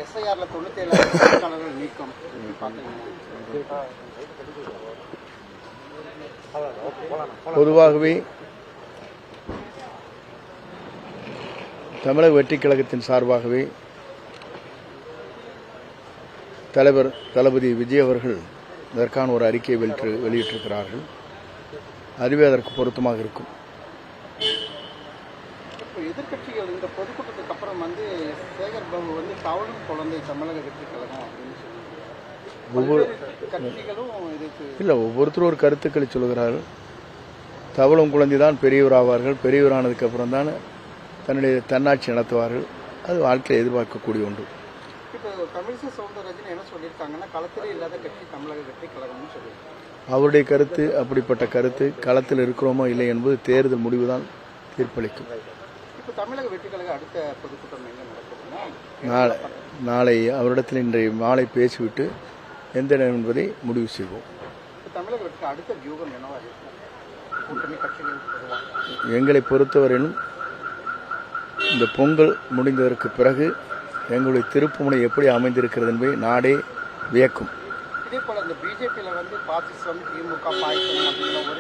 எஸ்ஐஆர்ல 97 நீக்கம் பொதுவாகவே தமிழக வெற்றிக் கழகத்தின் சார்பாகவே தலைவர் தளபதி விஜய் அவர்கள் இதற்கான ஒரு அறிக்கையை வெளியிட்டிருக்கிறார்கள். அதுவே அதற்கு பொருத்தமாக இருக்கும். எதிர்கட்சிகள் இந்த பொதுக்கூட்டத்துக்கு அப்புறம் சேகர் பாபு தவழும் குழந்தை தமிழக வெற்றி கழகம் அப்படின்னு இல்லை, ஒவ்வொருத்தரும் ஒரு கருத்துக்களை சொல்கிறார்கள். தவழும் குழந்தை தான் பெரியவர் ஆவார்கள். பெரியவரானதுக்கு அப்புறம் தான் தன்னுடைய தன்னாட்சி நடத்துவார்கள். அது வாழ்க்கையை எதிர்பார்க்கக்கூடிய ஒன்று. இப்போ தமிழிசை சவுந்தரராஜன் என்ன சொல்லியிருக்காங்கன்னா, களத்திலே இல்லாத கட்சி தமிழக வெற்றி கழகம்னு சொல்லியிருக்காங்க. அவருடைய கருத்து அப்படிப்பட்ட கருத்து. களத்தில் இருக்கிறோமோ இல்லை என்பது தேர்தல் முடிவுதான் தீர்ப்பளிக்கும். இப்போ தமிழக வெற்றி கழக அடுத்த பொதுக்கூட்டம் எங்கே நடக்குதுன்னா, நாளை அவரிடத்தில் இன்றைய மாலை பேசிவிட்டு எந்த இடம் என்பதை முடிவு செய்வோம். தமிழக வெற்றி அடுத்த வியூகம் என்னவா இருக்கும்? கூட்டணி கட்சிகள் எங்களை பொறுத்தவரையிலும் இந்த பொங்கல் முடிந்ததற்கு பிறகு எங்களுடைய திருப்புமுனை எப்படி அமைந்திருக்கிறது என்பதை நாடே வியக்கும். இதே போல இந்த பிஜேபியில் பாசிசம், திமுக, பாய்ச்சல்